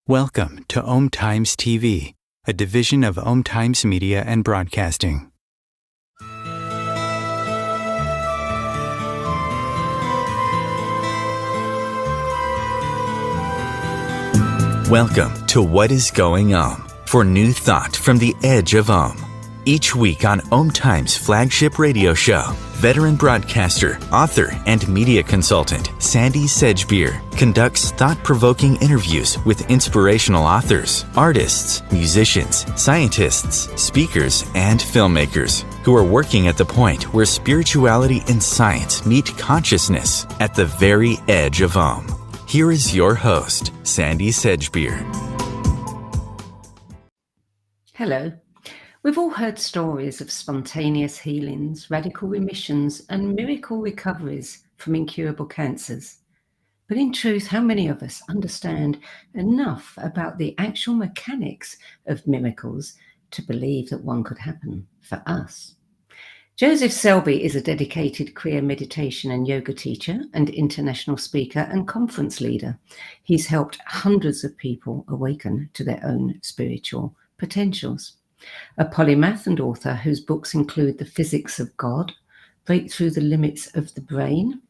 Welcome to Om Times TV, a division of Om Times Media and Broadcasting. Welcome to What is Going Om, for new thought from the edge of Om. Each week on Om Times flagship radio show, veteran broadcaster, author, and media consultant Sandy Selbie conducts thought-provoking interviews with inspirational authors, artists, musicians, scientists, speakers, and filmmakers who are working at the point where spirituality and science meet consciousness at the very edge of Om. Here is your host, Sandy Selbie. Hello. We've all heard stories of spontaneous healings, radical remissions, and miracle recoveries from incurable cancers. But in truth, how many of us understand enough about the actual mechanics of miracles to believe that one could happen for us? Joseph Selbie is a dedicated Kriya meditation and yoga teacher and international speaker and conference leader. He's helped hundreds of people awaken to their own spiritual potentials. A polymath and author whose books include The Physics of God, Break Through the Limits of the Brain,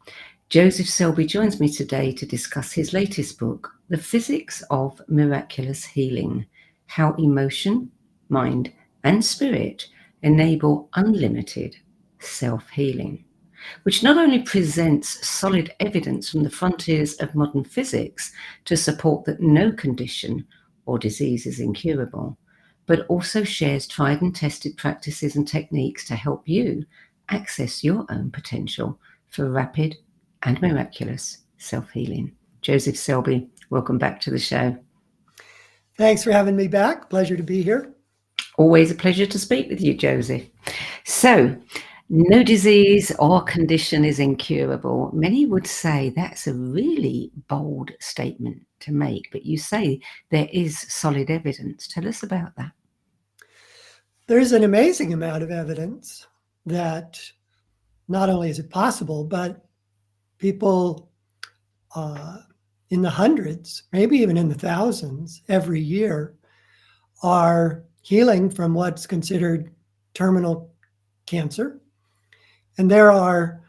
Joseph Selbie joins me today to discuss his latest book, The Physics of Miraculous Healing: How Emotion, Mind, and Spirit Enable Unlimited Self-Healing, which not only presents solid evidence from the frontiers of modern physics to support that no condition or disease is incurable, but also shares tried and tested practices and techniques to help you access your own potential for rapid and miraculous self-healing. Joseph Selbie, welcome back to the show. Thanks for having me back. Pleasure to be here. Always a pleasure to speak with you, Joseph. So, no disease or condition is incurable. Many would say that's a really bold statement to make, but you say there is solid evidence. Tell us about that. There's an amazing amount of evidence that not only is it possible, but people in the hundreds, maybe even in the thousands every year are healing from what's considered terminal cancer. And there are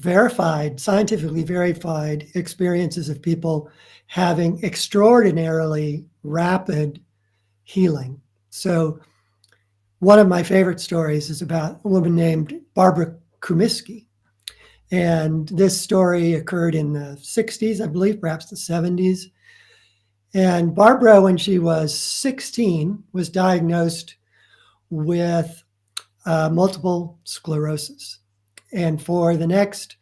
scientifically verified experiences of people having extraordinarily rapid healing. So one of my favorite stories is about a woman named Barbara Kumiski. And this story occurred in the 60s, I believe, perhaps the 70s. And Barbara, when she was 16, was diagnosed with multiple sclerosis. And for the next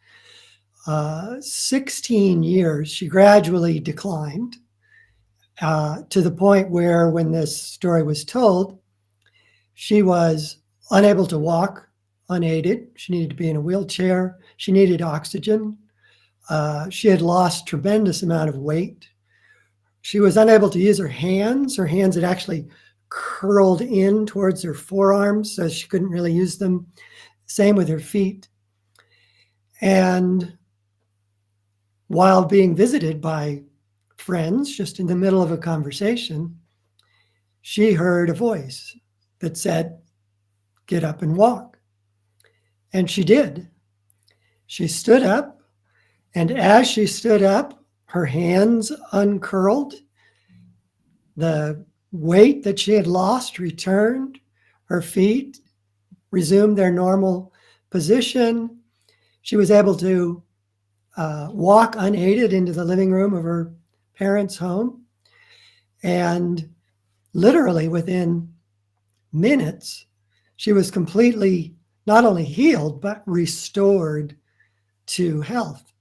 16 years, she gradually declined to the point where, when this story was told, she was unable to walk unaided. She needed to be in a wheelchair. She needed oxygen. She had lost a tremendous amount of weight. She was unable to use her hands. Her hands had actually curled in towards her forearms, so she couldn't really use them. Same with her feet. And while being visited by friends, just in the middle of a conversation, she heard a voice that said, "Get up and walk." And she did. She stood up, and as she stood up, her hands uncurled. The weight that she had lost returned. Her feet resumed their normal position. She was able to walk unaided into the living room of her parents' home. And literally within minutes, she was completely not only healed, but restored to health,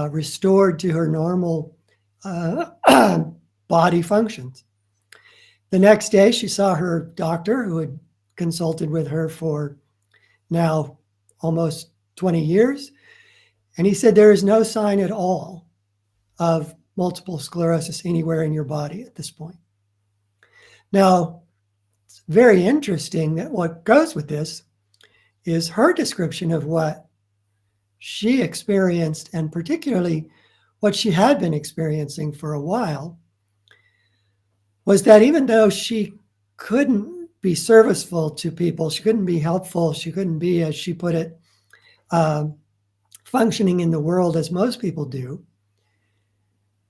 restored to her normal body functions. The next day, she saw her doctor, who had consulted with her for now almost 20 years. And he said, there is no sign at all of multiple sclerosis anywhere in your body at this point. Now, it's very interesting that what goes with this is her description of what she experienced, and particularly what she had been experiencing for a while, was that even though she couldn't be serviceful to people, she couldn't be helpful, she couldn't be, as she put it, functioning in the world as most people do,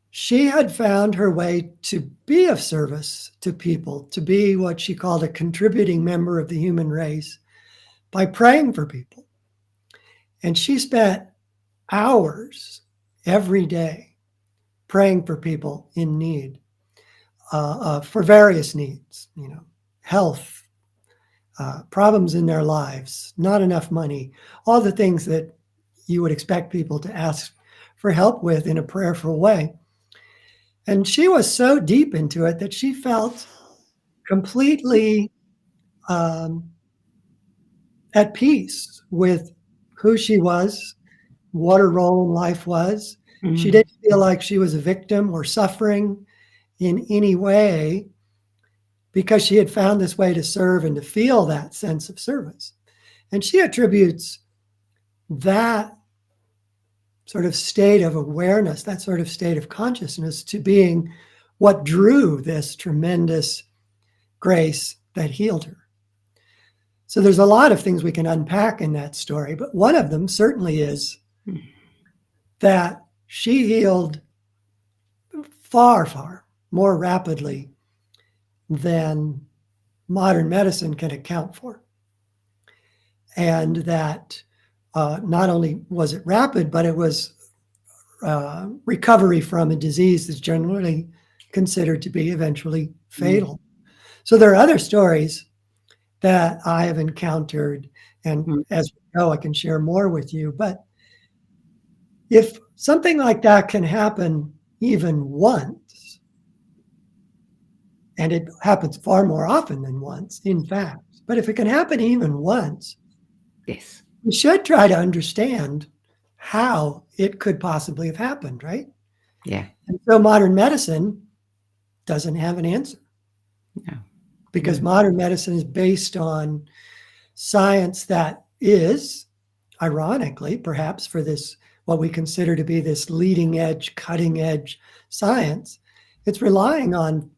she had found her way to be of service to people, to be what she called a contributing member of the human race, by praying for people. And she spent hours every day praying for people in need, for various needs, health, problems in their lives, not enough money, all the things that you would expect people to ask for help with in a prayerful way. And she was so deep into it that she felt completely at peace with who she was, what her role in life was. She didn't feel like she was a victim or suffering in any way, because she had found this way to serve and to feel that sense of service. And she attributes that sort of state of awareness, that sort of state of consciousness, to being what drew this tremendous grace that healed her. So there's a lot of things we can unpack in that story, but one of them certainly is that she healed far, far more rapidly than modern medicine can account for. And that not only was it rapid, but it was recovery from a disease that's generally considered to be eventually fatal. So there are other stories that I have encountered, and as we go, I can share more with you. But if something like that can happen even once, And it happens far more often than once, in fact. But if it can happen even once, Yes. we should try to understand how it could possibly have happened, right? Yeah. And so modern medicine doesn't have an answer, No. because modern medicine is based on science that is, ironically, perhaps for this, what we consider to be this leading edge, cutting edge science, it's relying on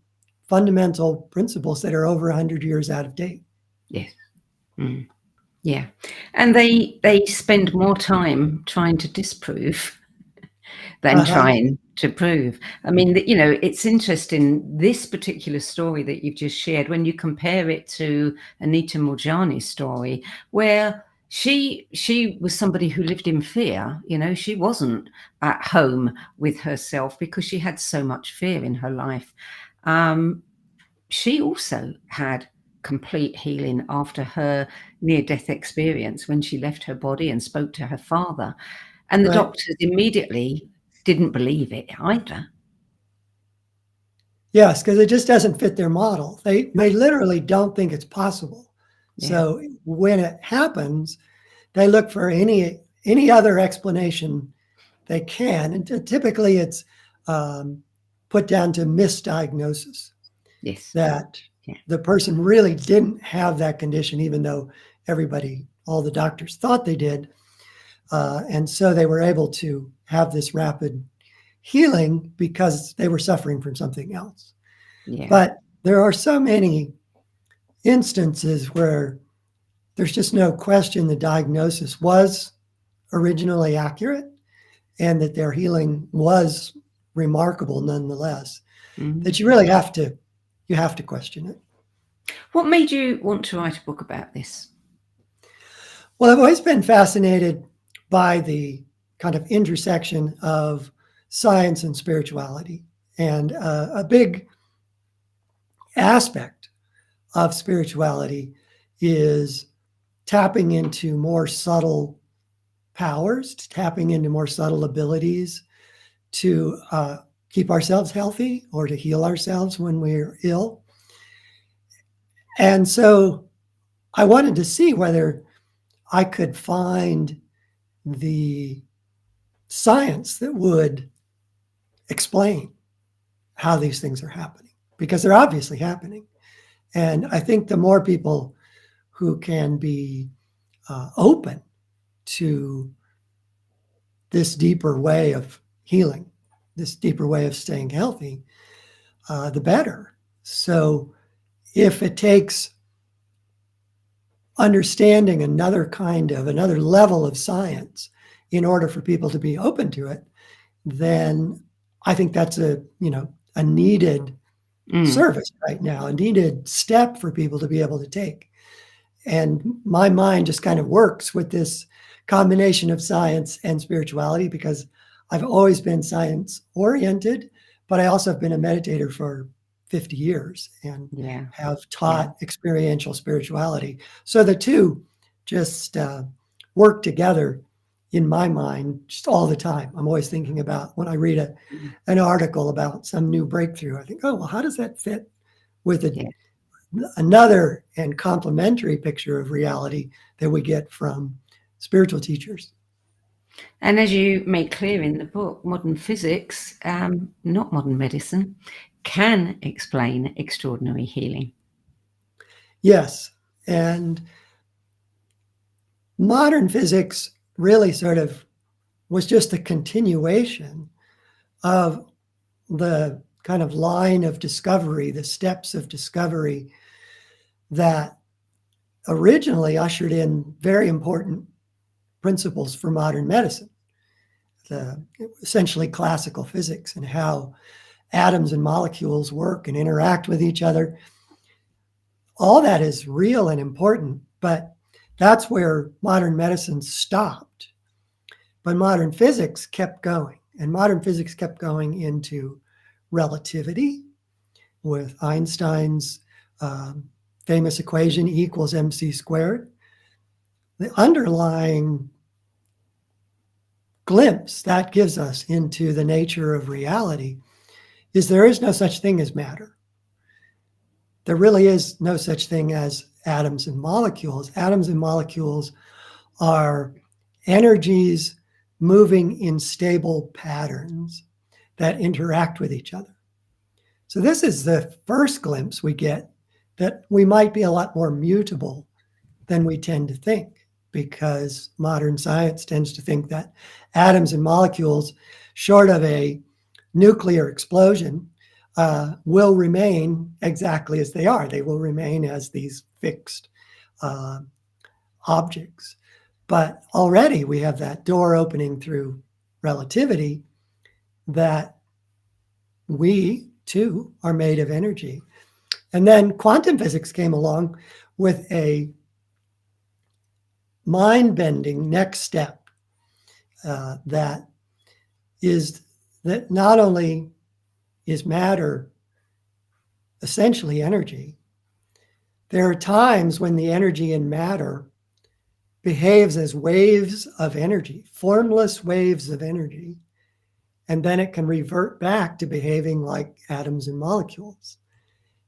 fundamental principles that are over 100 years out of date. Yes. Mm. Yeah. And they spend more time trying to disprove than trying to prove. I mean, you know, it's interesting, this particular story that you've just shared, when you compare it to Anita Moorjani's story, where she was somebody who lived in fear. You know, she wasn't at home with herself because she had so much fear in her life. She also had complete healing after her near-death experience, when she left her body and spoke to her father. And the Right. doctors immediately didn't believe it either. Yes, because it just doesn't fit their model. They literally don't think it's possible. Yeah. So when it happens, they look for any other explanation they can, and typically it's put down to misdiagnosis. Yes. That Yeah. the person really didn't have that condition, even though all the doctors thought they did. And so they were able to have this rapid healing because they were suffering from something else. Yeah. But there are so many instances where there's just no question the diagnosis was originally accurate and that their healing was remarkable nonetheless, that you really have to question it. What made you want to write a book about this? Well, I've always been fascinated by the kind of intersection of science and spirituality. And a big aspect of spirituality is tapping into more subtle powers, tapping into more subtle abilities to keep ourselves healthy or to heal ourselves when we're ill. And so I wanted to see whether I could find the science that would explain how these things are happening, because they're obviously happening. And I think the more people who can be open to this deeper way of healing, this deeper way of staying healthy, the better. So if it takes understanding another level of science in order for people to be open to it, then I think that's a needed service right now, a needed step for people to be able to take. And my mind just kind of works with this combination of science and spirituality, because I've always been science oriented, but I also have been a meditator for 50 years and have taught experiential spirituality. So the two just work together in my mind just all the time. I'm always thinking about, when I read an article about some new breakthrough, I think, oh, well, how does that fit with another and complementary picture of reality that we get from spiritual teachers? And as you make clear in the book, modern physics, not modern medicine, can explain extraordinary healing. Yes. And modern physics really sort of was just a continuation of the kind of line of discovery, the steps of discovery that originally ushered in very important principles for modern medicine, essentially classical physics and how atoms and molecules work and interact with each other. All that is real and important, but that's where modern medicine stopped. But modern physics kept going, and modern physics kept going into relativity with Einstein's famous equation E equals mc squared. The underlying glimpse that gives us into the nature of reality is there is no such thing as matter. there really is no such thing as atoms and molecules. Atoms and molecules are energies moving in stable patterns that interact with each other. So this is the first glimpse we get that we might be a lot more mutable than we tend to think, because modern science tends to think that atoms and molecules, short of a nuclear explosion, will remain exactly as they are. They will remain as these fixed objects. But already we have that door opening through relativity that we too are made of energy. And then quantum physics came along with a mind-bending next step that not only is matter essentially energy, there are times when the energy in matter behaves as waves of energy, formless waves of energy, and then it can revert back to behaving like atoms and molecules.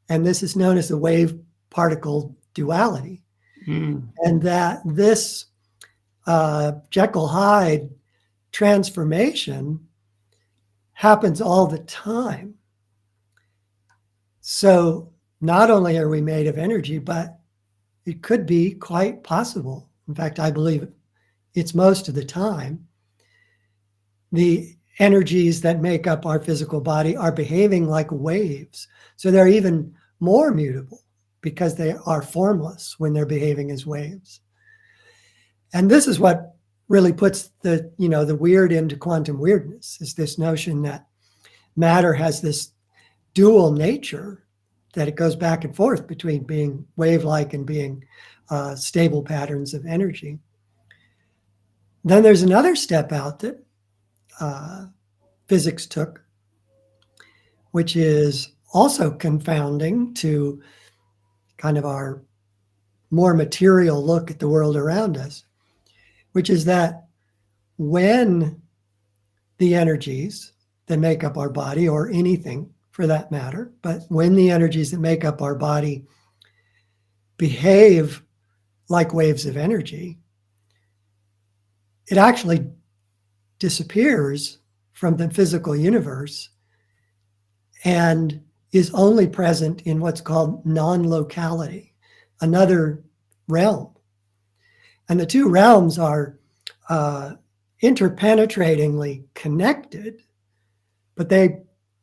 And this is known as the wave-particle duality. And that this Jekyll-Hyde transformation happens all the time. So not only are we made of energy, but it could be quite possible. In fact, I believe it's most of the time. The energies that make up our physical body are behaving like waves. So they're even more mutable because they are formless when they're behaving as waves. And this is what really puts the weird into quantum weirdness, is this notion that matter has this dual nature, that it goes back and forth between being wave-like and being stable patterns of energy. Then there's another step out that physics took, which is also confounding to kind of our more material look at the world around us, which is that when the energies that make up our body, or anything for that matter, but when the energies that make up our body behave like waves of energy, it actually disappears from the physical universe and is only present in what's called non-locality, another realm. And the two realms are interpenetratingly connected, but they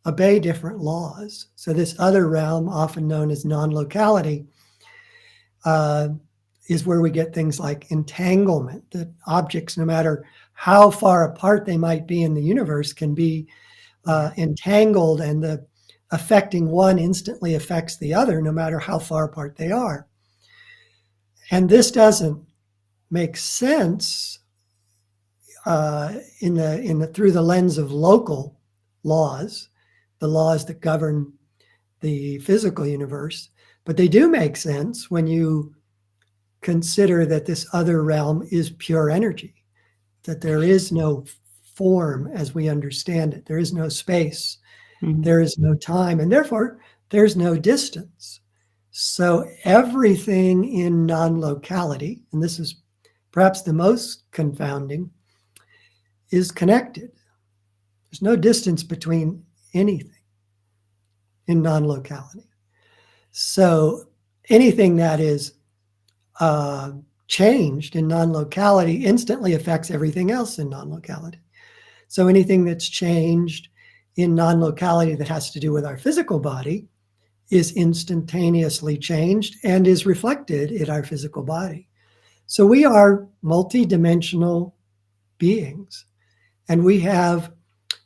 obey different laws. So this other realm, often known as non-locality, is where we get things like entanglement, that objects, no matter how far apart they might be in the universe, can be entangled, and the affecting one instantly affects the other, no matter how far apart they are. And this doesn't make sense through the lens of local laws, the laws that govern the physical universe, but they do make sense when you consider that this other realm is pure energy, that there is no form as we understand it. There is no space, there is no time, and therefore there's no distance. So everything in non-locality, and this is perhaps the most confounding, is connected. There's no distance between anything in non-locality. So anything that is changed in non-locality instantly affects everything else in non-locality. So anything that's changed in non-locality that has to do with our physical body is instantaneously changed and is reflected in our physical body. So we are multidimensional beings, and we have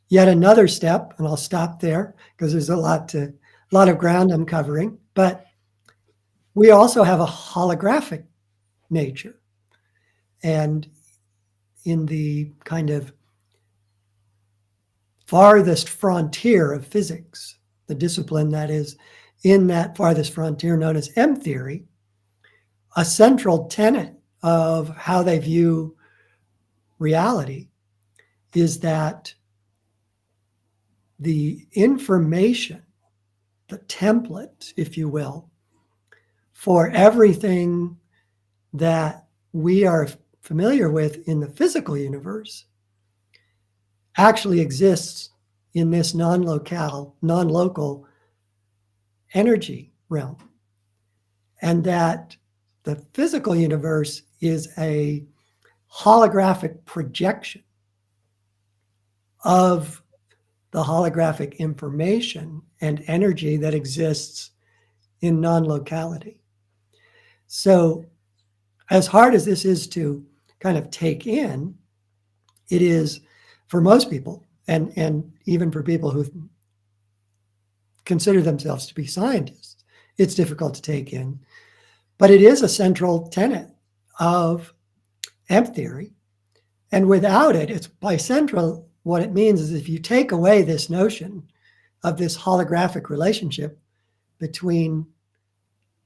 yet another step, and I'll stop there because there's a lot of ground I'm covering, but we also have a holographic nature. And in the kind of farthest frontier of physics, the discipline that is in that farthest frontier known as M theory, a central tenet of how they view reality is that the information, the template, if you will, for everything that we are familiar with in the physical universe actually exists in this non-local energy realm. And that the physical universe is a holographic projection of the holographic information and energy that exists in non-locality. So as hard as this is to kind of take in, it is for most people, and even for people who consider themselves to be scientists, it's difficult to take in. But it is a central tenet of M theory. And without it, it's by central, what it means is if you take away this notion of this holographic relationship between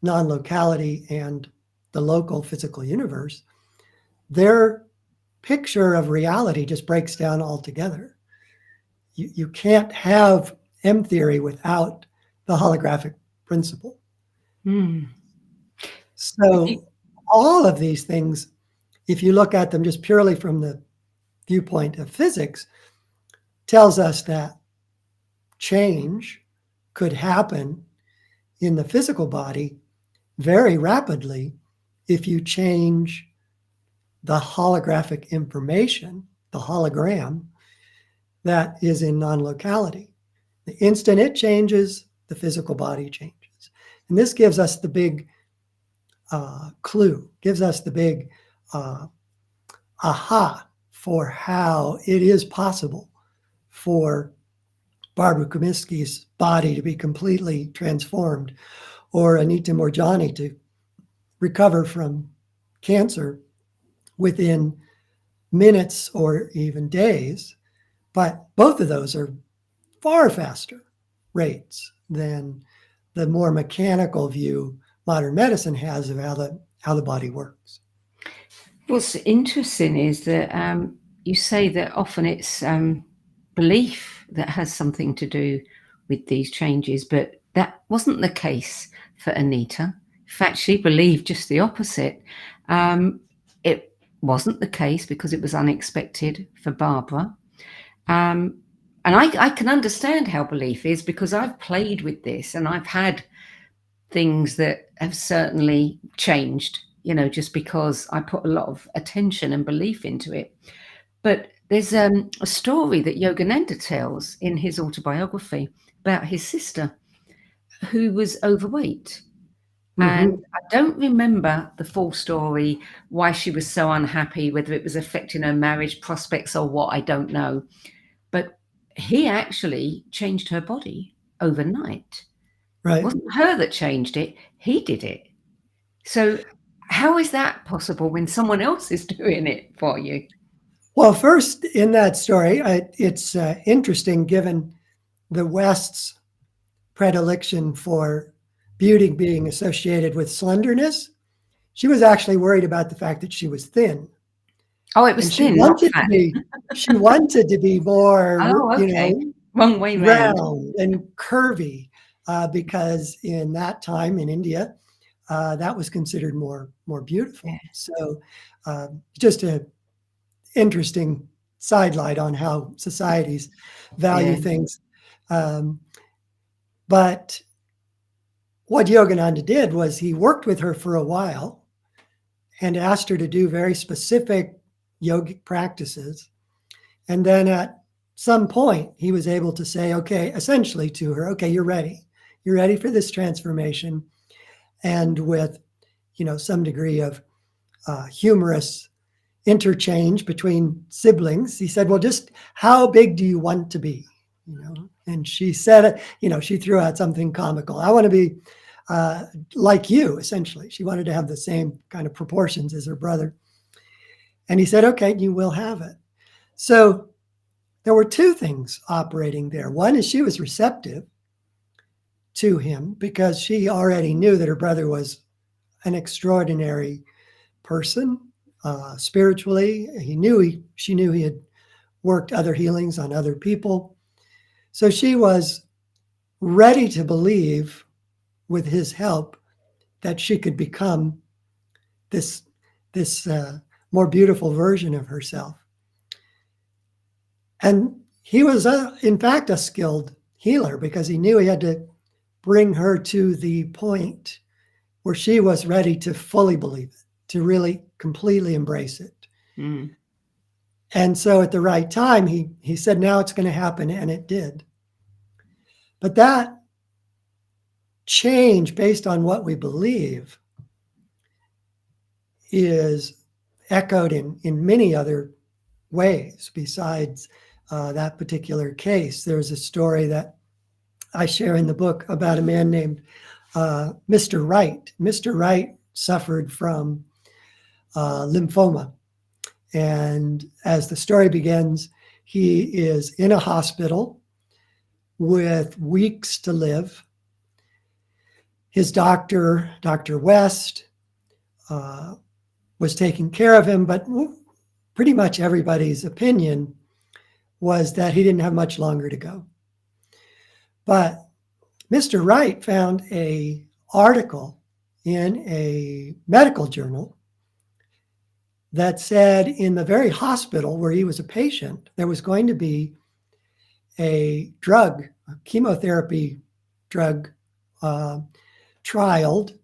non-locality and the local physical universe, their picture of reality just breaks down altogether. You can't have M theory without the holographic principle. So all of these things, if you look at them just purely from the viewpoint of physics, tells us that change could happen in the physical body very rapidly if you change the holographic information, the hologram that is in non-locality. The instant it changes, the physical body changes. And this gives us the big clue, gives us the big aha for how it is possible for Barbara Comiskey's body to be completely transformed, or Anita Moorjani to recover from cancer within minutes or even days. But both of those are far faster rates than the more mechanical view modern medicine has of how the body works. What's interesting is that you say that often it's belief that has something to do with these changes, but that wasn't the case for Anita. In fact, she believed just the opposite. It wasn't the case because it was unexpected for Barbara. And I can understand how belief is, because I've played with this and I've had things that have certainly changed, just because I put a lot of attention and belief into it. But there's a story that Yogananda tells in his autobiography about his sister who was overweight. And I don't remember the full story, why she was so unhappy, whether it was affecting her marriage prospects or what, I don't know. But he actually changed her body overnight. Right. It wasn't her that changed it, he did it. So how is that possible when someone else is doing it for you? Well, first, in that story, it's interesting given the West's predilection for beauty being associated with slenderness. She was actually worried about the fact that she was thin. Oh, it was thin, not fat. She wanted to be more, wrong way round and curvy, because in that time in India, that was considered more beautiful. Yeah. So just a interesting sidelight on how societies value things. But what Yogananda did was he worked with her for a while and asked her to do very specific yogic practices. And then at some point, he was able to say, essentially to her, you're ready. You're ready for this transformation. And with, some degree of humorous interchange between siblings, he said, well, just how big do you want to be? And she said, she threw out something comical. I want to be like you, essentially. She wanted to have the same kind of proportions as her brother. And he said, okay, you will have it. So there were two things operating there. One is she was receptive to him because she already knew that her brother was an extraordinary person spiritually. She knew he had worked other healings on other people. So she was ready to believe, with his help, that she could become this more beautiful version of herself. And he was, in fact, a skilled healer, because he knew he had to bring her to the point where she was ready to fully believe it, to really completely embrace it. Mm. And so at the right time, he said, now it's going to happen, and it did. But that change based on what we believe is echoed in many other ways besides that particular case. There's a story that I share in the book about a man named Mr. Wright. Mr. Wright suffered from lymphoma. And as the story begins, he is in a hospital with weeks to live. His doctor, Dr. West, was taking care of him, but pretty much everybody's opinion was that he didn't have much longer to go. But Mr. Wright found an article in a medical journal that said in the very hospital where he was a patient, there was going to be a drug, a chemotherapy drug trialed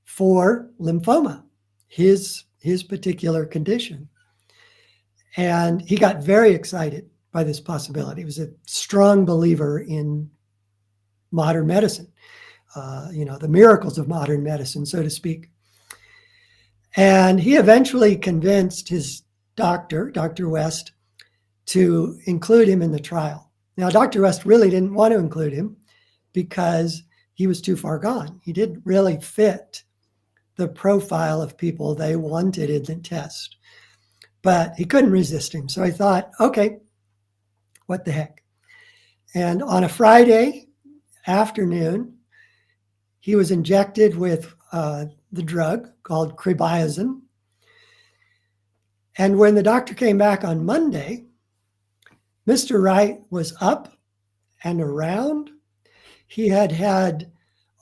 for lymphoma, his particular condition. And he got very excited by this possibility. He was a strong believer in modern medicine, the miracles of modern medicine, so to speak. And he eventually convinced his doctor, Dr. West, to include him in the trial. Now, Dr. West really didn't want to include him because he was too far gone. He didn't really fit the profile of people they wanted in the test. But he couldn't resist him. So I thought, okay, what the heck? And on a Friday afternoon, he was injected with the drug called cribiazin. And when the doctor came back on Monday, Mr. Wright was up and around. He had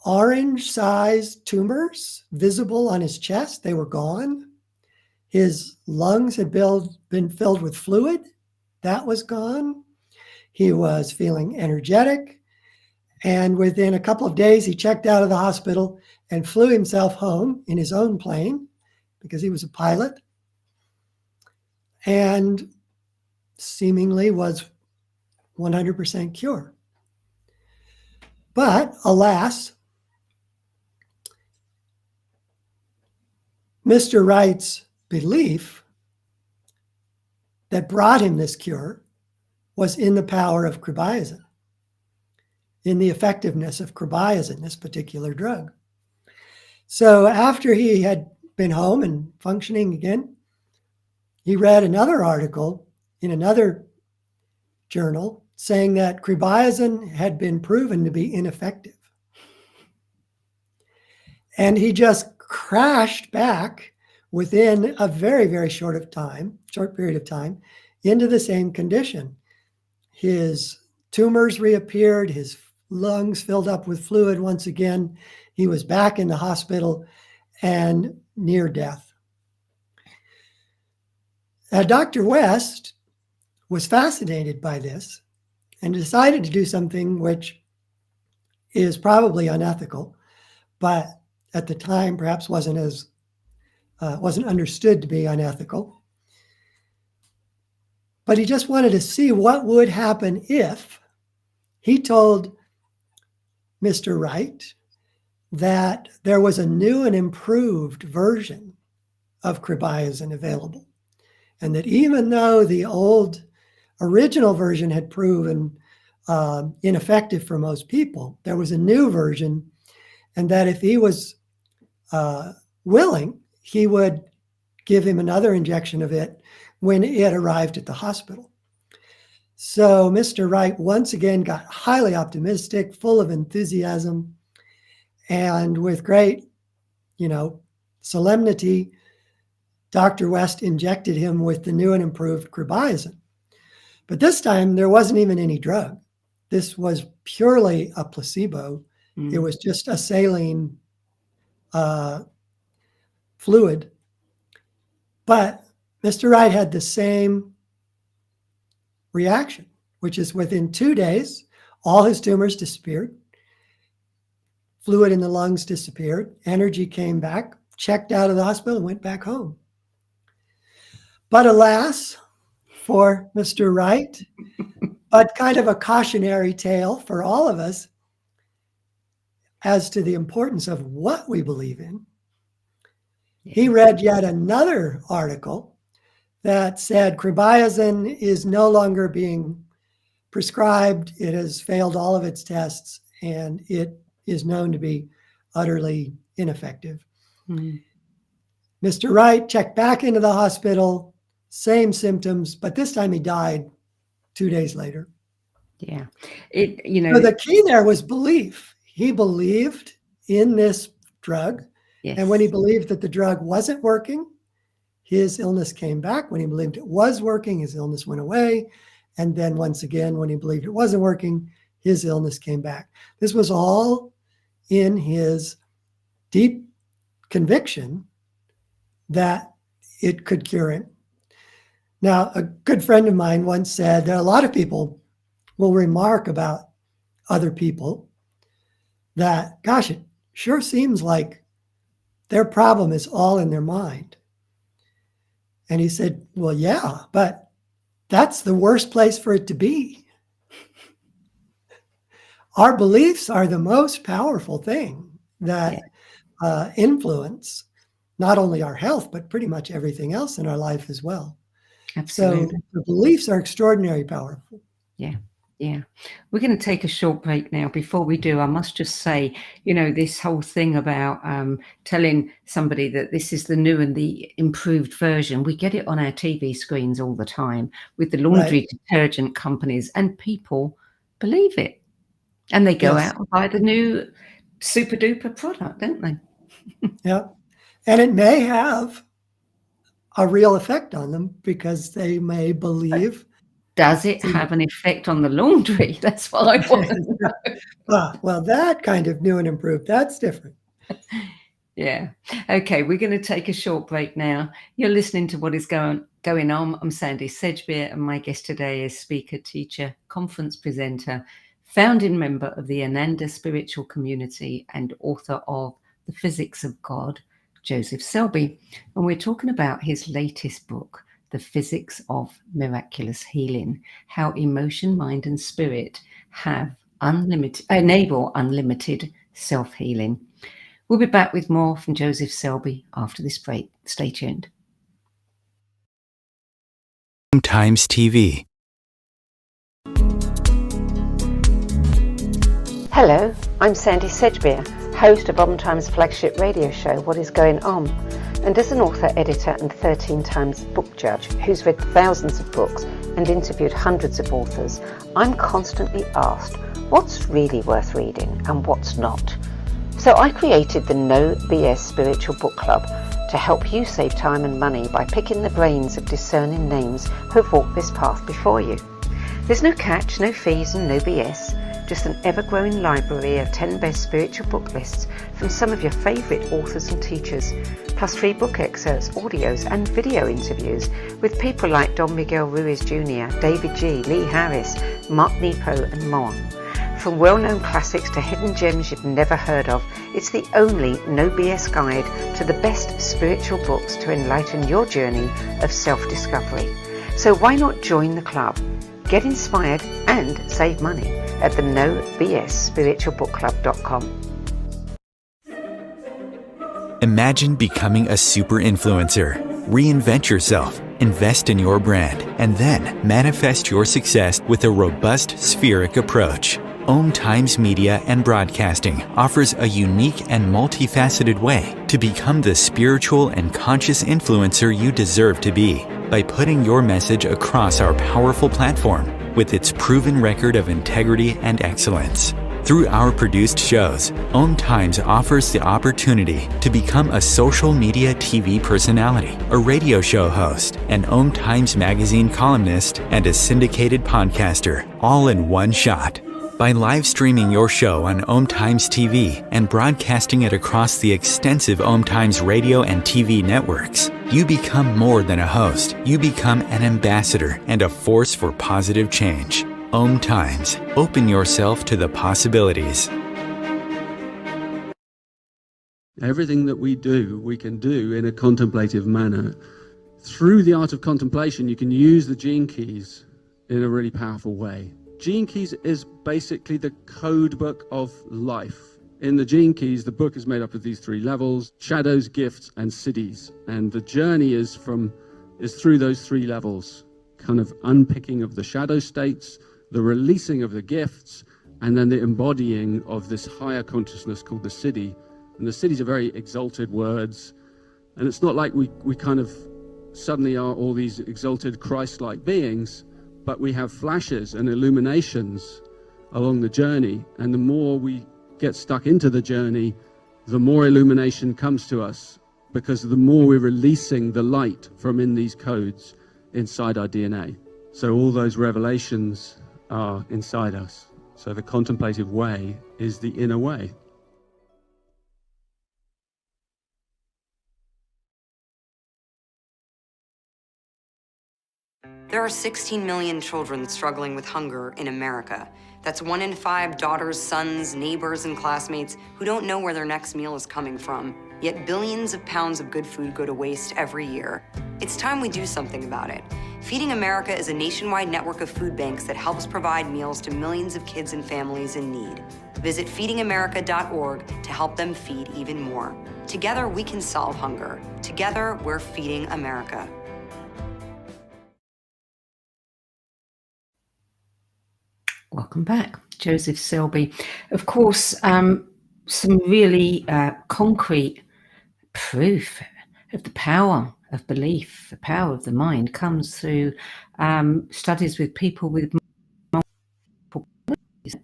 orange-sized tumors visible on his chest. They were gone. His lungs had been filled with fluid. That was gone. He was feeling energetic. And within a couple of days, he checked out of the hospital and flew himself home in his own plane because he was a pilot, and seemingly was 100% cured. But alas, Mr. Wright's belief that brought him this cure was in the power of cribiazin, in the effectiveness of cribiazin, this particular drug. So after he had been home and functioning again, he read another article in another journal saying that cribiazin had been proven to be ineffective. And he just crashed back within a very, very short period of time, into the same condition. His tumors reappeared, his lungs filled up with fluid once again. He was back in the hospital and near death. Dr. West was fascinated by this and decided to do something which is probably unethical, but at the time perhaps wasn't understood to be unethical. But he just wanted to see what would happen if he told Mr. Wright that there was a new and improved version of cribiazin available, and that even though the old original version had proven ineffective for most people, there was a new version, and that if he was willing, he would give him another injection of it when it arrived at the hospital. So Mr. Wright once again got highly optimistic, full of enthusiasm, and with great, solemnity, Dr. West injected him with the new and improved cribiazin. But this time there wasn't even any drug. This was purely a placebo. It was just a saline fluid. But Mr. Wright had the same reaction, which is within 2 days, all his tumors disappeared. Fluid in the lungs disappeared. Energy came back, checked out of the hospital, and went back home. But alas, for Mr. Wright, but kind of a cautionary tale for all of us as to the importance of what we believe in. He read yet another article that said carbamazine is no longer being prescribed. It has failed all of its tests, and it is known to be utterly ineffective. Mm-hmm. Mr. Wright checked back into the hospital, same symptoms, but this time he died 2 days later. Yeah. So the key there was belief. He believed in this drug. Yes. And when he believed that the drug wasn't working, his illness came back. When he believed it was working, his illness went away. And then once again, when he believed it wasn't working, his illness came back. This was all in his deep conviction that it could cure him. Now, a good friend of mine once said that a lot of people will remark about other people that, gosh, it sure seems like their problem is all in their mind. And he said, well, yeah, but that's the worst place for it to be. Our beliefs are the most powerful thing that influence not only our health, but pretty much everything else in our life as well. Absolutely. So the beliefs are extraordinarily powerful. Yeah. Yeah. We're going to take a short break now. Before we do, I must just say, this whole thing about telling somebody that this is the new and the improved version, we get it on our TV screens all the time with the laundry detergent companies, and people believe it. And they go out and buy the new super duper product, don't they? Yeah. And it may have a real effect on them because they may believe. Does it have an effect on the laundry? That's what I want to know. Well, that kind of new and improved, that's different. Yeah. Okay, we're going to take a short break now. You're listening to What is Going On. I'm Sandy Selbie, and my guest today is speaker, teacher, conference presenter, founding member of the Ananda Spiritual Community, and author of The Physics of God, Joseph Selbie. And we're talking about his latest book, The Physics of Miraculous Healing, how emotion, mind, and spirit enable unlimited self-healing. We'll be back with more from Joseph Selbie after this break. Stay tuned. Times TV. Hello, I'm Sandy Selbie, host of Times flagship radio show, What is Going On? And as an author, editor, and 13 times book judge who's read thousands of books and interviewed hundreds of authors, I'm constantly asked what's really worth reading and what's not. So I created the No BS Spiritual Book Club to help you save time and money by picking the brains of discerning names who have walked this path before you. There's no catch, no fees, and no BS. Just an ever-growing library of 10 best spiritual book lists from some of your favourite authors and teachers, plus free book excerpts, audios and video interviews with people like Don Miguel Ruiz Jr., David G., Lee Harris, Mark Nepo and more. From well-known classics to hidden gems you've never heard of, it's the only no BS guide to the best spiritual books to enlighten your journey of self-discovery. So why not join the club? Get inspired and save money at the nobsspiritualbookclub.com. Imagine becoming a super influencer. Reinvent yourself, invest in your brand, and then manifest your success with a robust spheric approach. Times Media and Broadcasting offers a unique and multifaceted way to become the spiritual and conscious influencer you deserve to be by putting your message across our powerful platform with its proven record of integrity and excellence. Through our produced shows, Times offers the opportunity to become a social media TV personality, a radio show host, an Times magazine columnist, and a syndicated podcaster, all in one shot. By live streaming your show on Om Times TV and broadcasting it across the extensive Om Times radio and TV networks, you become more than a host. You become an ambassador and a force for positive change. Om Times. Open yourself to the possibilities. Everything that we do, we can do in a contemplative manner. Through the art of contemplation, you can use the gene keys in a really powerful way. Gene keys is basically the code book of life. In the gene keys, the book is made up of these three levels: shadows, gifts, and siddhis. And the journey is through those three levels, kind of unpicking of the shadow states, the releasing of the gifts, and then the embodying of this higher consciousness called the siddhi. And the siddhis are very exalted words. And it's not like we kind of suddenly are all these exalted Christ-like beings, but we have flashes and illuminations along the journey. And the more we get stuck into the journey, the more illumination comes to us, because the more we're releasing the light from in these codes inside our DNA. So all those revelations are inside us. So the contemplative way is the inner way. There are 16 million children struggling with hunger in America. That's 1 in 5 daughters, sons, neighbors, and classmates who don't know where their next meal is coming from. Yet billions of pounds of good food go to waste every year. It's time we do something about it. Feeding America is a nationwide network of food banks that helps provide meals to millions of kids and families in need. Visit feedingamerica.org to help them feed even more. Together, we can solve hunger. Together, we're feeding America. Welcome back, Joseph Selbie. Of course, some really concrete proof of the power of belief, the power of the mind, comes through studies with people with multiple beliefs.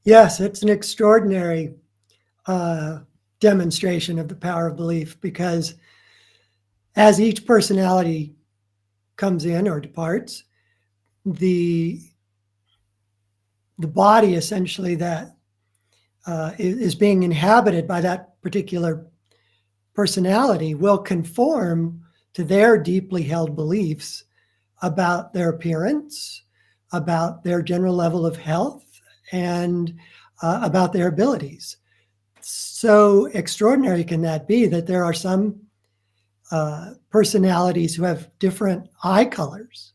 Yes, it's an extraordinary demonstration of the power of belief, because as each personality comes in or departs, the body essentially that is being inhabited by that particular personality will conform to their deeply held beliefs about their appearance, about their general level of health, and about their abilities. So extraordinary can that be, that there are some personalities who have different eye colors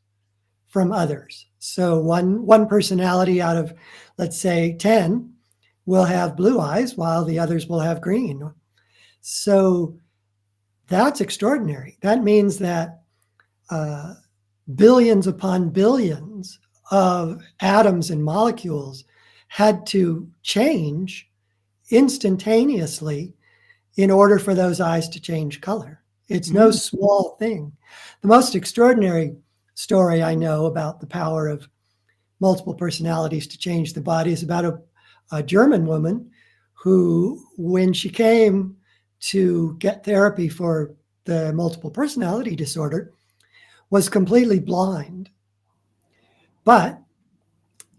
from others. So one personality out of, let's say, 10 will have blue eyes, while the others will have green. So that's extraordinary. That means that billions upon billions of atoms and molecules had to change instantaneously in order for those eyes to change color. It's no small thing. The most extraordinary story I know about the power of multiple personalities to change the body is about a German woman who, when she came to get therapy for the multiple personality disorder, was completely blind. But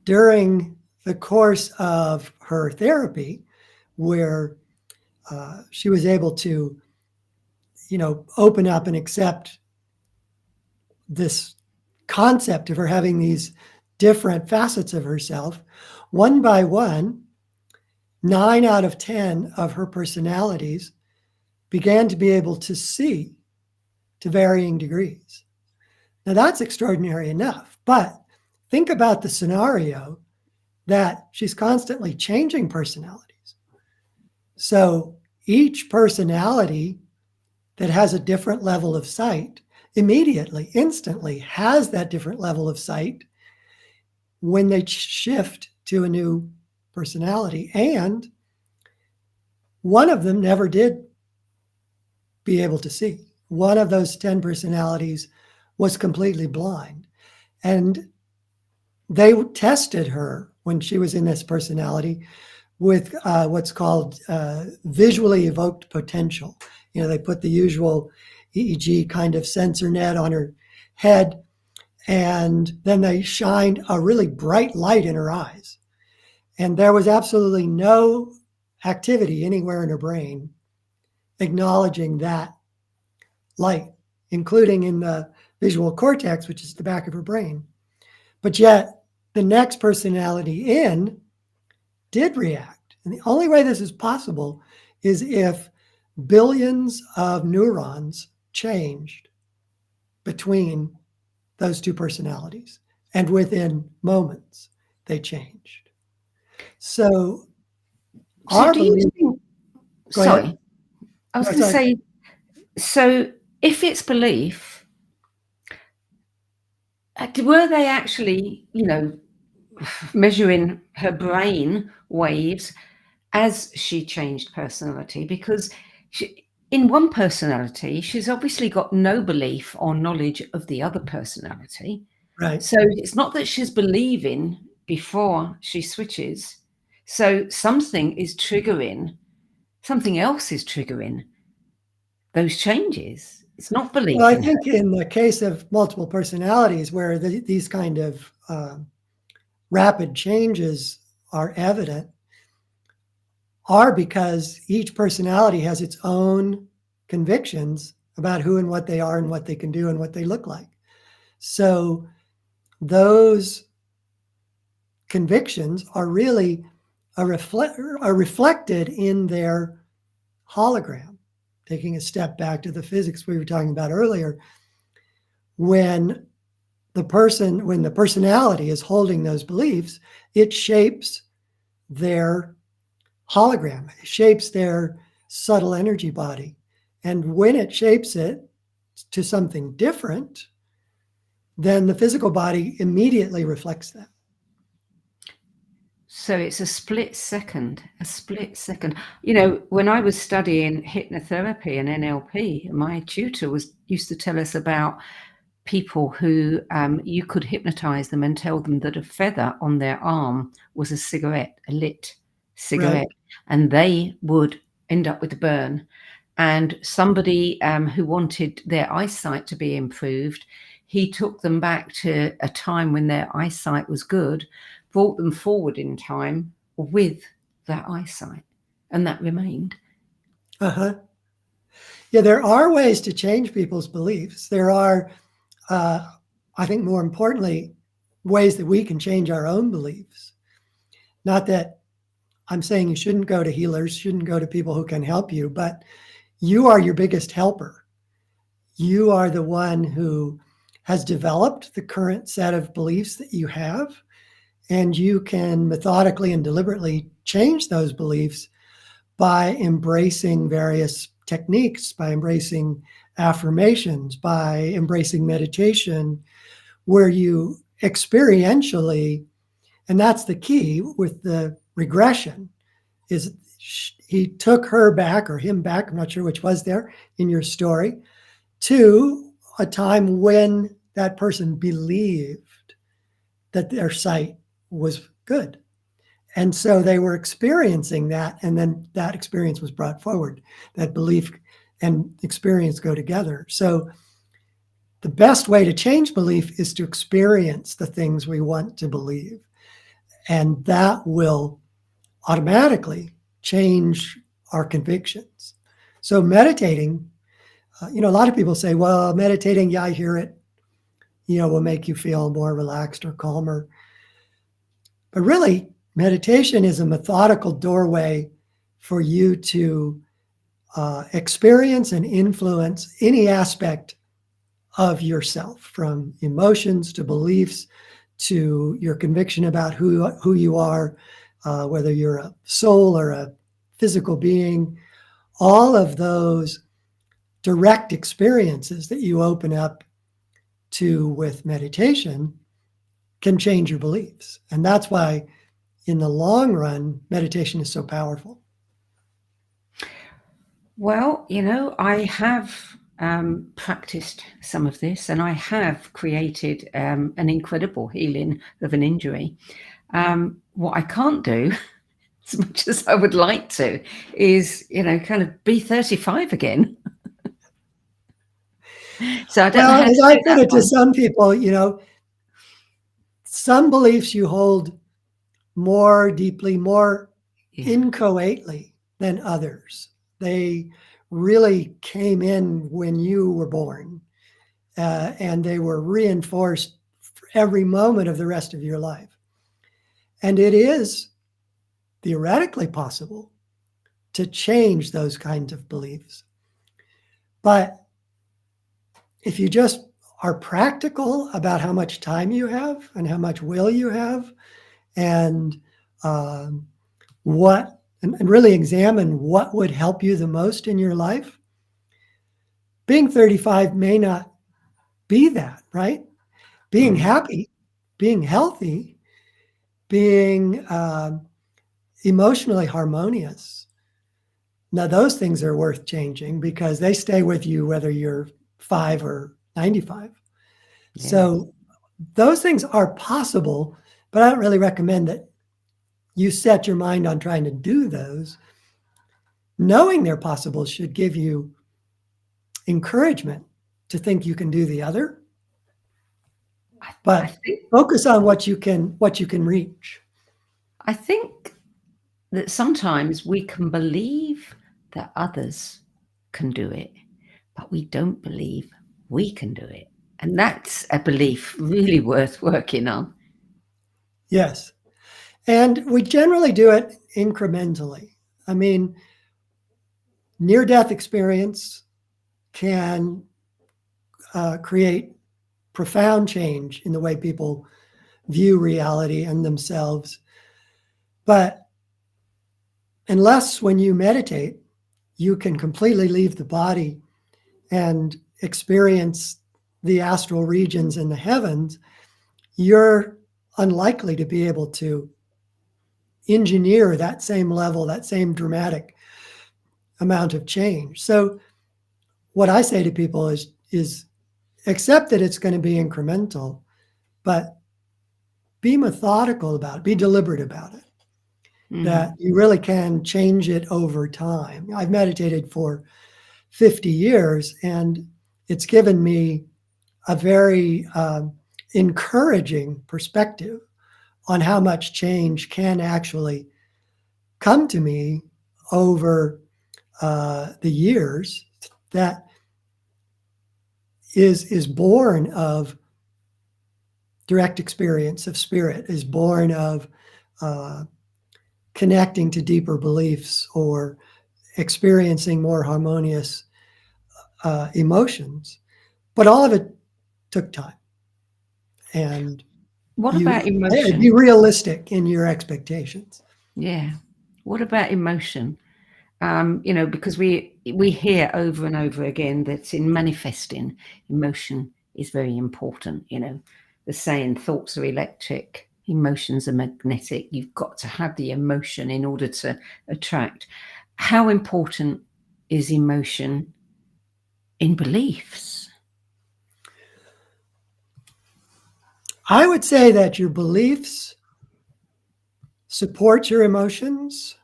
during the course of her therapy, where she was able to, open up and accept this concept of her having these different facets of herself, one by one, 9 out of 10 of her personalities began to be able to see to varying degrees. Now that's extraordinary enough, but think about the scenario that she's constantly changing personalities. So each personality that has a different level of sight immediately, instantly has that different level of sight when they shift to a new personality. And one of them never did be able to see. One of those 10 personalities was completely blind. And they tested her when she was in this personality with what's called visually evoked potential. They put the usual EEG kind of sensor net on her head, and then they shined a really bright light in her eyes. And there was absolutely no activity anywhere in her brain acknowledging that light, including in the visual cortex, which is the back of her brain. But yet the next personality in did react. And the only way this is possible is if billions of neurons changed between those two personalities, and within moments they changed. So our do you belief. think, Go sorry, ahead. I was No, going to sorry. say, so if it's belief, were they actually, measuring her brain waves as she changed personality? Because in one personality, she's obviously got no belief or knowledge of the other personality. Right. So it's not that she's believing before she switches. So something else is triggering those changes. It's not belief. Well, I think in the case of multiple personalities where these kind of rapid changes are evident, are because each personality has its own convictions about who and what they are and what they can do and what they look like. So those convictions are really are reflected in their hologram. Taking a step back to the physics we were talking about earlier, when the personality is holding those beliefs, it shapes their hologram, it shapes their subtle energy body. And when it shapes it to something different, then the physical body immediately reflects that. So it's a split second. When I was studying hypnotherapy and NLP, my tutor used to tell us about people who you could hypnotize them and tell them that a feather on their arm was a lit cigarette, Right. and they would end up with a burn. And somebody who wanted their eyesight to be improved, he took them back to a time when their eyesight was good, brought them forward in time with that eyesight, and that remained. Uh-huh. Yeah, there are ways to change people's beliefs. There are, I think more importantly, ways that we can change our own beliefs. Not that I'm saying you shouldn't go to healers, shouldn't go to people who can help you, but you are your biggest helper. You are the one who has developed the current set of beliefs that you have, and you can methodically and deliberately change those beliefs by embracing various techniques, by embracing affirmations, by embracing meditation, where you experientially, and that's the key with the regression, is he took her back or him back, I'm not sure which was there in your story, to a time when that person believed that their sight was good. And so they were experiencing that, and then that experience was brought forward. That belief and experience go together. So the best way to change belief is to experience the things we want to believe. And that will automatically change our convictions. So meditating, a lot of people say, well, meditating, yeah, I hear it, will make you feel more relaxed or calmer. But really, meditation is a methodical doorway for you to experience and influence any aspect of yourself, from emotions to beliefs to your conviction about who you are, whether you're a soul or a physical being. All of those direct experiences that you open up to with meditation can change your beliefs. And that's why, in the long run, meditation is so powerful. Well, I have practiced some of this, and I have created an incredible healing of an injury. What I can't do, as much as I would like to, is, kind of be 35 again. So I don't know how As to I do put that it to one. some people, some beliefs you hold more deeply, more Yeah. inchoately than others. They really came in when you were born, and they were reinforced for every moment of the rest of your life. And it is theoretically possible to change those kinds of beliefs. But if you just are practical about how much time you have and how much will you have, and and really examine what would help you the most in your life, being 35 may not be that, right? Being happy, being healthy, being emotionally harmonious. Now, those things are worth changing because they stay with you whether you're 5 or 95. Yeah. So those things are possible, but I don't really recommend that you set your mind on trying to do those. Knowing they're possible should give you encouragement to think you can do the other, I but think focus on what you can reach. I think that sometimes we can believe that others can do it, but we don't believe we can do it. And that's a belief really worth working on. Yes. And we generally do it incrementally. I mean, near-death experience can create profound change in the way people view reality and themselves. But unless when you meditate, you can completely leave the body and experience the astral regions in the heavens, you're unlikely to be able to engineer that same level, that same dramatic amount of change. So what I say to people is accept that it's going to be incremental, but be methodical about it, be deliberate about it, that you really can change it over time. I've meditated for 50 years, and it's given me a very encouraging perspective on how much change can actually come to me over the years that is born of direct experience of spirit, is born of connecting to deeper beliefs or experiencing more harmonious emotions. But all of it took time. And What about emotion? be realistic in your expectations. Yeah. What about emotion? Because we hear over and over again that in manifesting, emotion is very important. The saying, thoughts are electric, emotions are magnetic. You've got to have the emotion in order to attract. How important is emotion in beliefs? I would say that your beliefs support your emotions.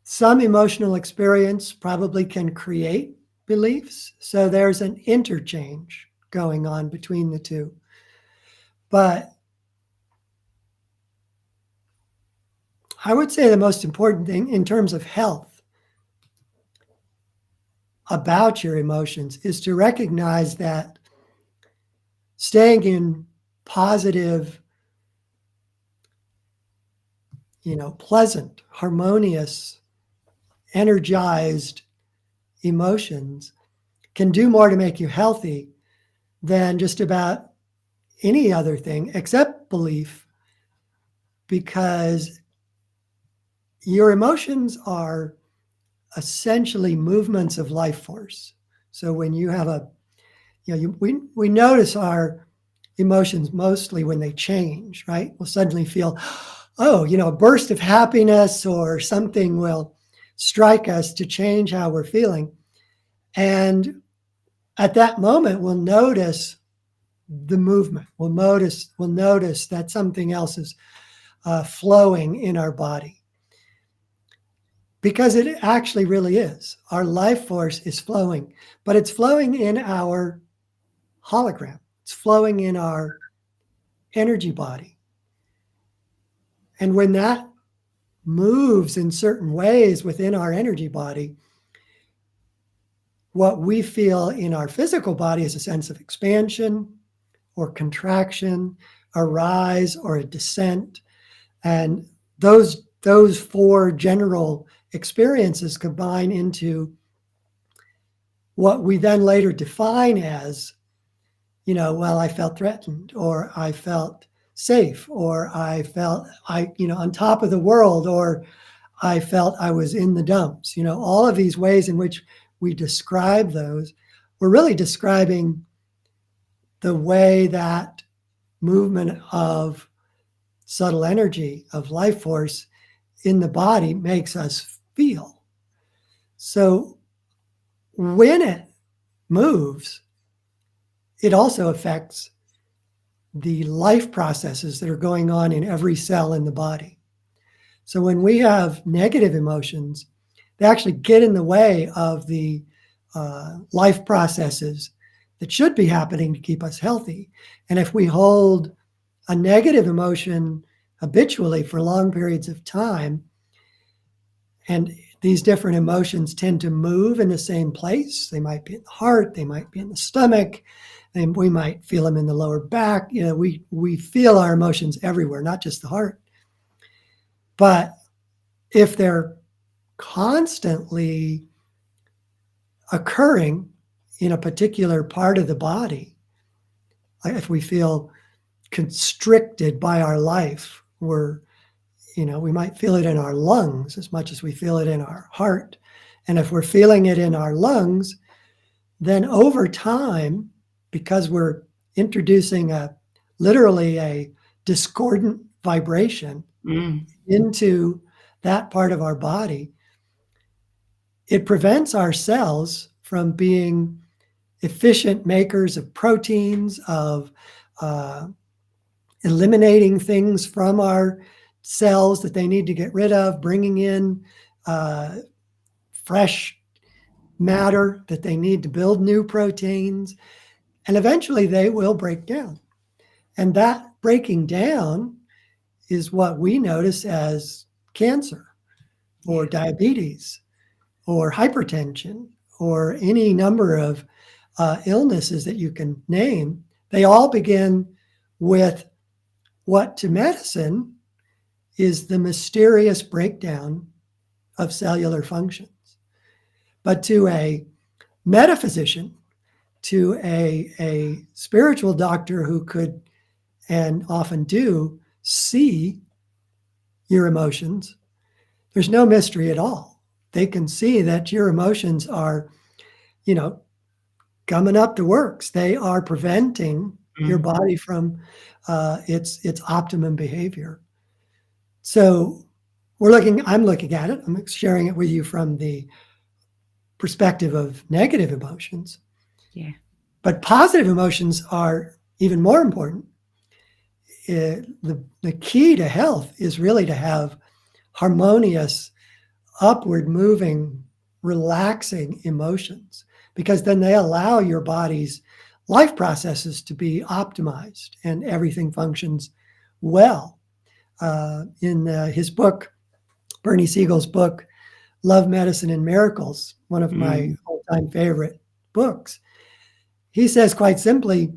Some emotional experience probably can create beliefs. So there's an interchange going on between the two. But I would say the most important thing in terms of health about your emotions is to recognize that staying in positive, pleasant, harmonious, energized emotions can do more to make you healthy than just about any other thing except belief, because your emotions are essentially movements of life force. So when you have we notice our emotions mostly when they change, right? We'll suddenly feel, a burst of happiness or something will strike us to change how we're feeling. And at that moment, we'll notice the movement. We'll notice that something else is flowing in our body. Because it actually really is. Our life force is flowing, but it's flowing in our hologram. It's flowing in our energy body. And when that moves in certain ways within our energy body, what we feel in our physical body is a sense of expansion or contraction, a rise or a descent. And those four general experiences combine into what we then later define as, well, I felt threatened, or I felt safe, or I felt on top of the world, or I felt I was in the dumps. All of these ways in which we describe those, we're really describing the way that movement of subtle energy, of life force in the body makes us feel. So when it moves, it also affects the life processes that are going on in every cell in the body. So when we have negative emotions, they actually get in the way of the life processes that should be happening to keep us healthy. And if we hold a negative emotion habitually for long periods of time, and these different emotions tend to move in the same place. They might be in the heart, they might be in the stomach, and we might feel them in the lower back. We feel our emotions everywhere, not just the heart. But if they're constantly occurring in a particular part of the body, like if we feel constricted by our life, we might feel it in our lungs as much as we feel it in our heart. And if we're feeling it in our lungs, then over time, because we're introducing literally a discordant vibration into that part of our body, it prevents our cells from being efficient makers of proteins, of eliminating things from our cells that they need to get rid of, bringing in fresh matter that they need to build new proteins, and eventually they will break down. And that breaking down is what we notice as cancer or diabetes or hypertension or any number of illnesses that you can name. They all begin with what to medicine is the mysterious breakdown of cellular functions. But to a metaphysician, to a spiritual doctor who could, and often do, see your emotions, there's no mystery at all. They can see that your emotions are, gumming up the works. They are preventing your body from its optimum behavior. So I'm looking at it. I'm sharing it with you from the perspective of negative emotions. Yeah. But positive emotions are even more important. The key to health is really to have harmonious, upward moving, relaxing emotions, because then they allow your body's life processes to be optimized and everything functions well. In his book, Bernie Siegel's book, Love, Medicine, and Miracles, one of my all-time favorite books, he says quite simply,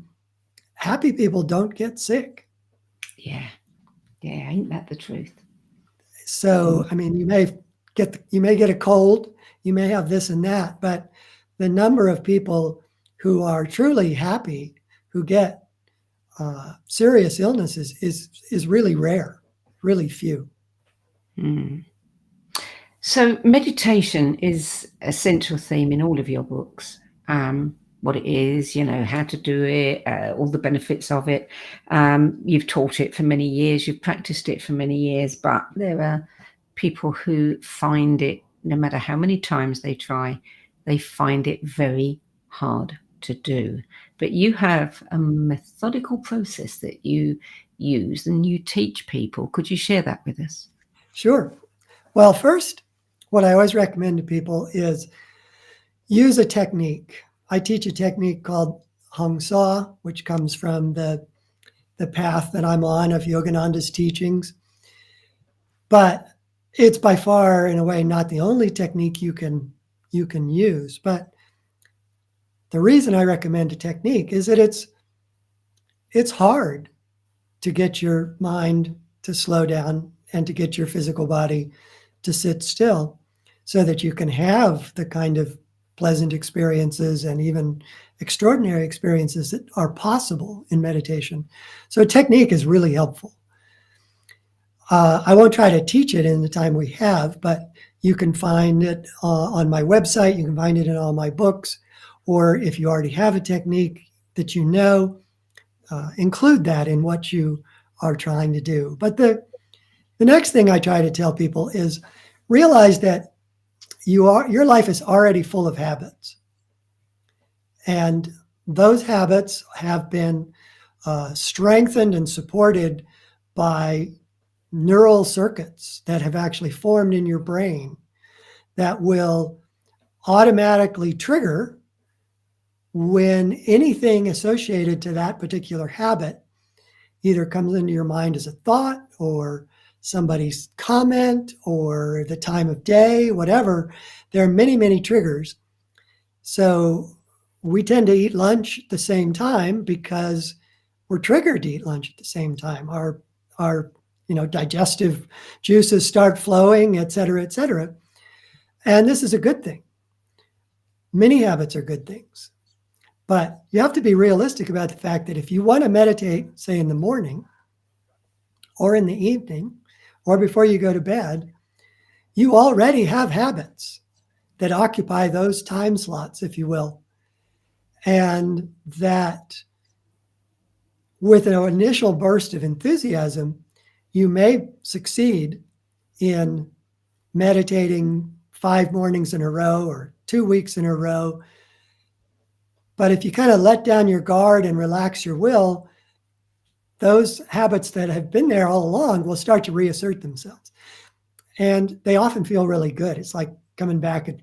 happy people don't get sick. Yeah. Ain't that the truth? So, you may get a cold, you may have this and that, but the number of people who are truly happy, who get serious illnesses is really rare, really few. So meditation is a central theme in all of your books. What it is, how to do it, all the benefits of it. You've taught it for many years, you've practiced it for many years, but there are people who find it, no matter how many times they try, they find it very hard to do. But you have a methodical process that you use and you teach people. Could you share that with us? Sure. Well, first, what I always recommend to people is use a technique. I teach a technique called Hong Sa, which comes from the path that I'm on of Yogananda's teachings. But it's by far, in a way, not the only technique you can use. But the reason I recommend a technique is that it's hard to get your mind to slow down and to get your physical body to sit still so that you can have the kind of pleasant experiences and even extraordinary experiences that are possible in meditation. So technique is really helpful. I won't try to teach it in the time we have, but you can find it on my website. You can find it in all my books. Or if you already have a technique that you know, include that in what you are trying to do. But the next thing I try to tell people is realize that your life is already full of habits. And those habits have been strengthened and supported by neural circuits that have actually formed in your brain that will automatically trigger when anything associated to that particular habit either comes into your mind as a thought or somebody's comment or the time of day, whatever. There are many, many triggers. So we tend to eat lunch at the same time because we're triggered to eat lunch at the same time. Our digestive juices start flowing, et cetera, et cetera. And this is a good thing. Many habits are good things. But you have to be realistic about the fact that if you want to meditate, say in the morning or in the evening or before you go to bed, you already have habits that occupy those time slots, if you will. And that with an initial burst of enthusiasm, you may succeed in meditating 5 mornings in a row or 2 weeks in a row. But if you kind of let down your guard and relax your will, those habits that have been there all along will start to reassert themselves. And they often feel really good. It's like coming back and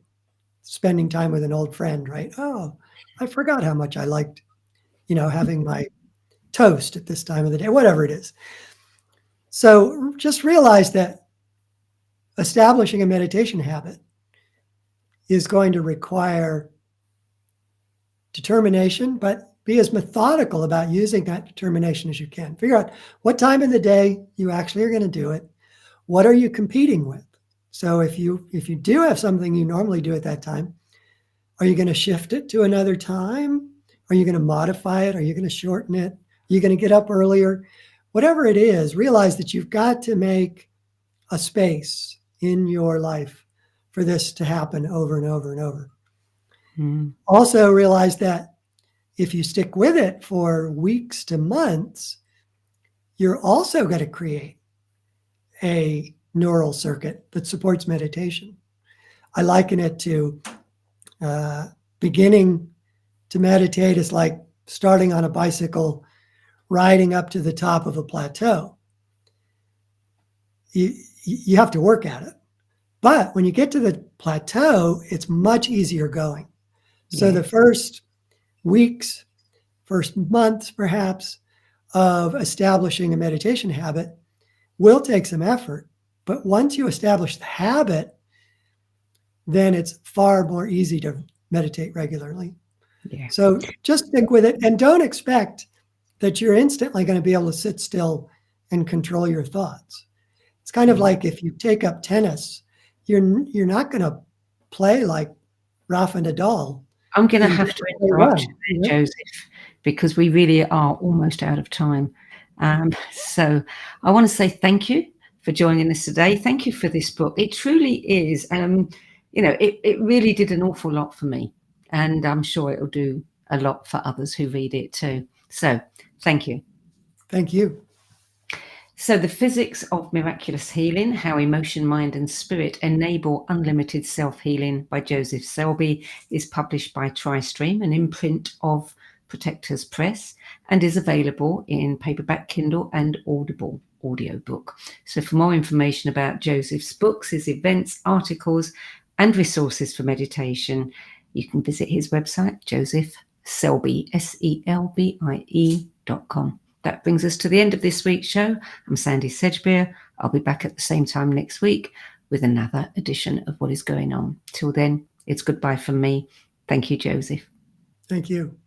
spending time with an old friend, right? Oh, I forgot how much I liked, having my toast at this time of the day, whatever it is. So just realize that establishing a meditation habit is going to require determination, but be as methodical about using that determination as you can. Figure out what time in the day you actually are going to do it. What are you competing with? So if you do have something you normally do at that time, are you going to shift it to another time? Are you going to modify it? Are you going to shorten it? Are you going to get up earlier? Whatever it is, realize that you've got to make a space in your life for this to happen over and over and over. Also realize that if you stick with it for weeks to months, you're also going to create a neural circuit that supports meditation. I liken it to beginning to meditate is like starting on a bicycle, riding up to the top of a plateau. You have to work at it. But when you get to the plateau, it's much easier going. So the first weeks, first months, perhaps, of establishing a meditation habit will take some effort. But once you establish the habit, then it's far more easy to meditate regularly. Yeah. So just stick with it and don't expect that you're instantly going to be able to sit still and control your thoughts. It's kind of like if you take up tennis, you're not going to play like Rafa Nadal. I'm going to have to interrupt you, Joseph, because we really are almost out of time. So I want to say thank you for joining us today. Thank you for this book. It truly is, it really did an awful lot for me. And I'm sure it'll do a lot for others who read it too. So thank you. Thank you. So The Physics of Miraculous Healing, How Emotion, Mind and Spirit Enable Unlimited Self-Healing by Joseph Selbie is published by TriStream, an imprint of Protectors Press, and is available in paperback, Kindle and Audible audiobook. So for more information about Joseph's books, his events, articles and resources for meditation, you can visit his website, josephselbie, SELBIE.com. That brings us to the end of this week's show. I'm Sandy Sedgbeer. I'll be back at the same time next week with another edition of What is Going On. Till then, it's goodbye from me. Thank you, Joseph. Thank you.